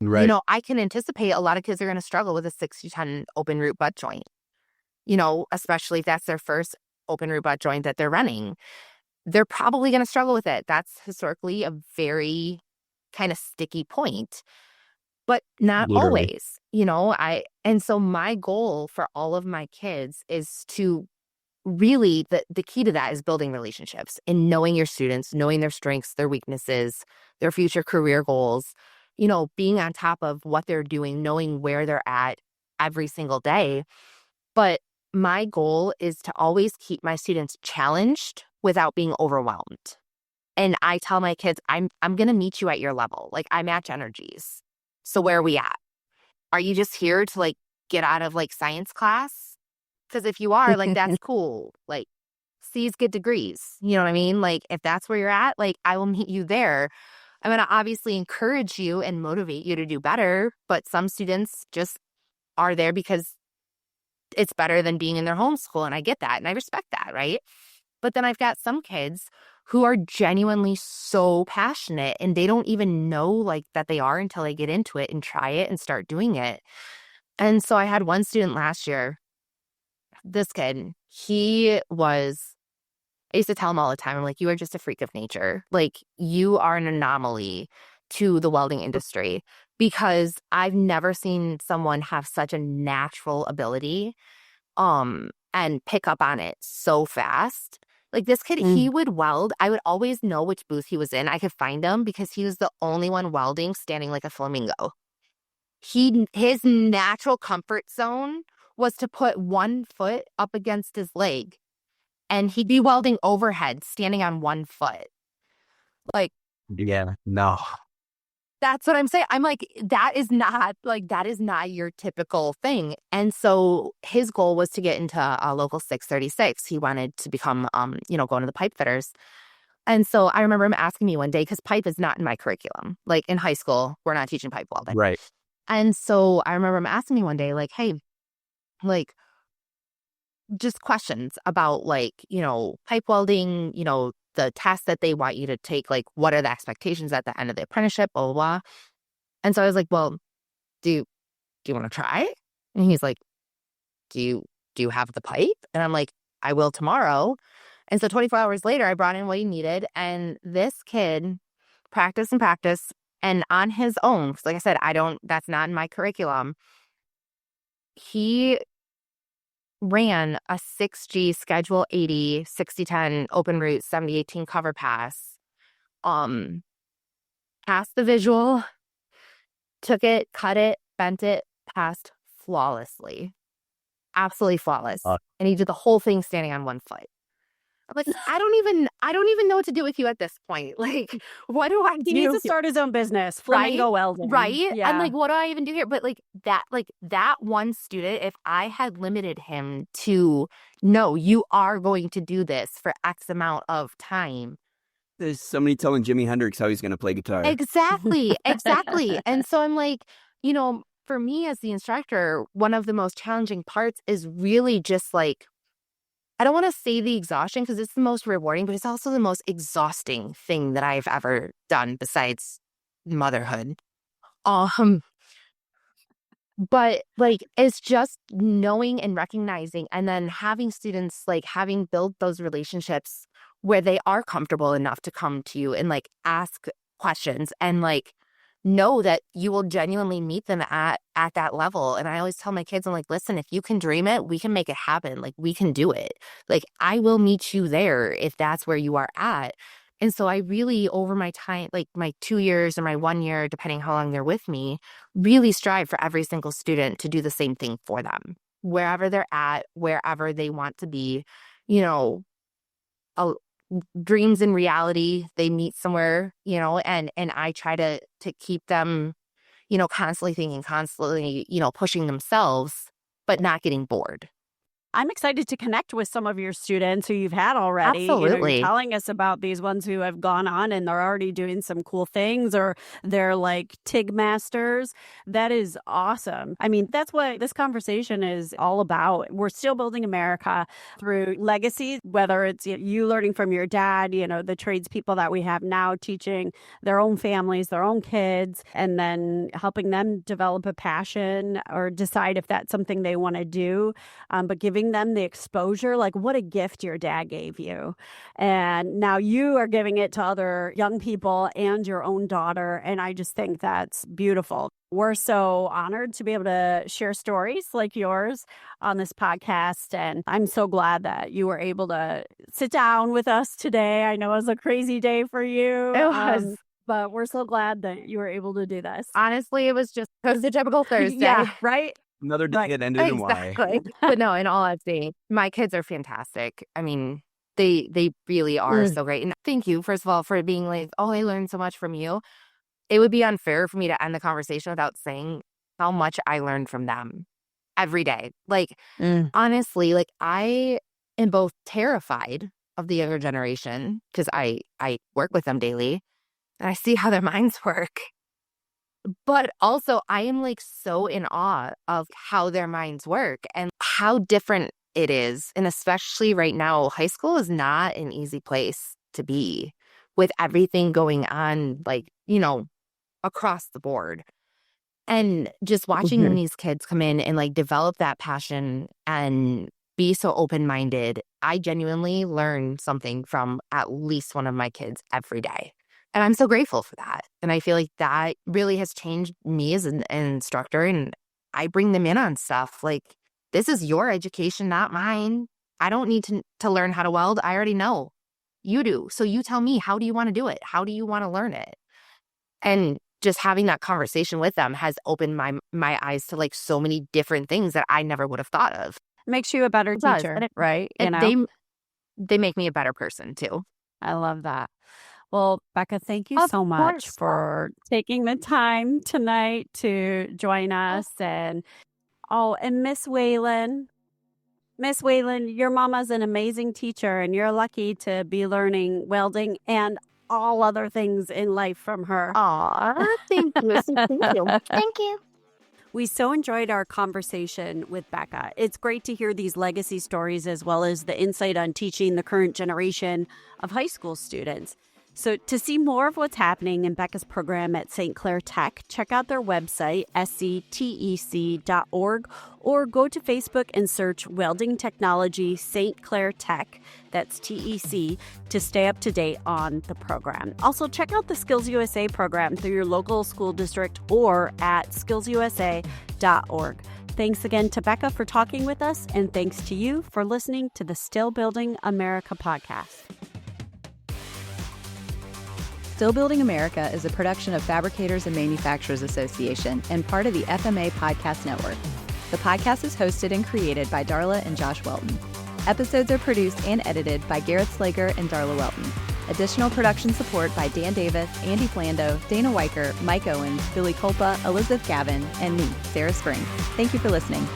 Right.
You know, I can anticipate a lot of kids are going to struggle with a 6-10 open root butt joint, you know, especially if that's their first open root butt joint that they're running. They're probably going to struggle with it. That's historically a very kind of sticky point. But not
Literally.
always, you know, and so my goal for all of my kids is to really, the key to that is building relationships and knowing your students, knowing their strengths, their weaknesses, their future career goals, you know, being on top of what they're doing, knowing where they're at every single day. But my goal is to always keep my students challenged without being overwhelmed. And I tell my kids, I'm going to meet you at your level. Like, I match energies. So where are we at? Are you just here to like get out of like science class? Because if you are, like, that's cool. Like, C's get degrees. You know what I mean? Like, if that's where you're at, like, I will meet you there. I'm going to obviously encourage you and motivate you to do better. But some students just are there because it's better than being in their homeschool. And I get that. And I respect that. Right. But then I've got some kids who are genuinely so passionate and they don't even know like that they are until they get into it and try it and start doing it. And so I had one student last year, this kid, I used to tell him all the time, I'm like, you are just a freak of nature. Like, you are an anomaly to the welding industry, because I've never seen someone have such a natural ability and pick up on it so fast. Like, this kid, he would weld. I would always know which booth he was in. I could find him because he was the only one welding standing like a flamingo. His natural comfort zone was to put one foot up against his leg, and he'd be welding overhead standing on one foot. Like,
Yeah. No.
that's what I'm saying. I'm like, that is not your typical thing. And so his goal was to get into a local 636. He wanted to become, go into the pipe fitters. And so I remember him asking me one day, because pipe is not in my curriculum. Like, in high school, we're not teaching pipe welding.
Right.
And so I remember him asking me one day, like, hey, like, just questions about, like, pipe welding, the tests that they want you to take, like, what are the expectations at the end of the apprenticeship, blah, blah, blah. And so I was like, well, do you want to try? And he's like, do you have the pipe? And I'm like, I will tomorrow. And so 24 hours later, I brought in what he needed. And this kid practiced and practiced. And on his own, because like I said, that's not in my curriculum, he ran a 6G Schedule 80, 6010 open route 7018 cover pass, passed the visual, took it, cut it, bent it, passed flawlessly. Absolutely flawless. And he did the whole thing standing on one foot. I'm like, I don't even know what to do with you at this point. Like, what do I do?
He needs to start his own business, flamingo welding.
Right?
Yeah.
I'm like, what do I even do here? But like that one student, if I had limited him to, no, you are going to do this for X amount of time.
There's somebody telling Jimi Hendrix how he's going to play guitar.
Exactly. And so I'm like, for me as the instructor, one of the most challenging parts is really just like, I don't want to say the exhaustion because it's the most rewarding, but it's also the most exhausting thing that I've ever done besides motherhood. But like, it's just knowing and recognizing, and then having students, like, having built those relationships where they are comfortable enough to come to you and like ask questions and like know that you will genuinely meet them at that level. And I always tell my kids, I'm like, listen, if you can dream it, we can make it happen. Like, we can do it. Like, I will meet you there if that's where you are at. And so I really, over my time, like my 2 years or my 1 year, depending how long they're with me, really strive for every single student to do the same thing for them, wherever they're at, wherever they want to be, you know, a, dreams and reality, they meet somewhere, you know, and I try to keep them, you know, constantly thinking, constantly, you know, pushing themselves, but not getting bored.
I'm excited to connect with some of your students who you've had already. You know, you're
Absolutely.
telling us about these ones who have gone on and they're already doing some cool things, or they're like TIG masters. That is awesome. I mean, that's what this conversation is all about. We're still building America through legacy, whether it's you learning from your dad, you know, the tradespeople that we have now teaching their own families, their own kids, and then helping them develop a passion or decide if that's something they want to do, but giving them the exposure. Like, what a gift your dad gave you. And now you are giving it to other young people and your own daughter. And I just think that's beautiful. We're so honored to be able to share stories like yours on this podcast. And I'm so glad that you were able to sit down with us today. I know it was a crazy day for you.
It was.
But we're so glad that you were able to do this.
Honestly, it was a typical Thursday.
Yeah, right?
Another day
Right.
that ended in Y.
Exactly. But no, in all honesty, my kids are fantastic. I mean, they really are so great. And thank you, first of all, for being like, oh, I learned so much from you. It would be unfair for me to end the conversation without saying how much I learned from them every day. Like, honestly, like I am both terrified of the younger generation because I work with them daily and I see how their minds work. But also, I am like so in awe of how their minds work and how different it is. And especially right now, high school is not an easy place to be with everything going on, like, you know, across the board. And just watching these kids come in and like develop that passion and be so open-minded, I genuinely learn something from at least one of my kids every day. And I'm so grateful for that. And I feel like that really has changed me as an instructor. And I bring them in on stuff like, this is your education, not mine. I don't need to learn how to weld. I already know. You do. So you tell me, how do you want to do it? How do you want to learn it? And just having that conversation with them has opened my eyes to like so many different things that I never would have thought of.
Makes you a better
It does.
teacher,
And
right? You
And
know?
they make me a better person too.
I love that. Well, Becca, thank you
Of
so much
course.
for taking the time tonight to join us. And Miss Whalen, your mama's an amazing teacher, and you're lucky to be learning welding and all other things in life from her.
Aw, thank you. Thank you.
Thank you.
We so enjoyed our conversation with Becca. It's great to hear these legacy stories as well as the insight on teaching the current generation of high school students. So to see more of what's happening in Becca's program at St. Clair Tech, check out their website, sctec.org, or go to Facebook and search Welding Technology St. Clair Tech, that's TEC, to stay up to date on the program. Also, check out the Skills USA program through your local school district or at skillsusa.org. Thanks again to Becca for talking with us, and thanks to you for listening to the Still Building America podcast.
Still Building America is a production of Fabricators and Manufacturers Association and part of the FMA Podcast Network. The podcast is hosted and created by Darla and Josh Welton. Episodes are produced and edited by Garrett Slager and Darla Welton. Additional production support by Dan Davis, Andy Flando, Dana Weicker, Mike Owens, Billy Culpa, Elizabeth Gavin, and me, Sarah Spring. Thank you for listening.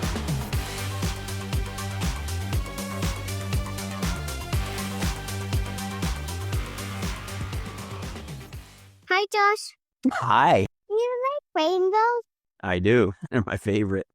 Hi, Josh.
Hi.
You like rainbows?
I do. They're my favorite.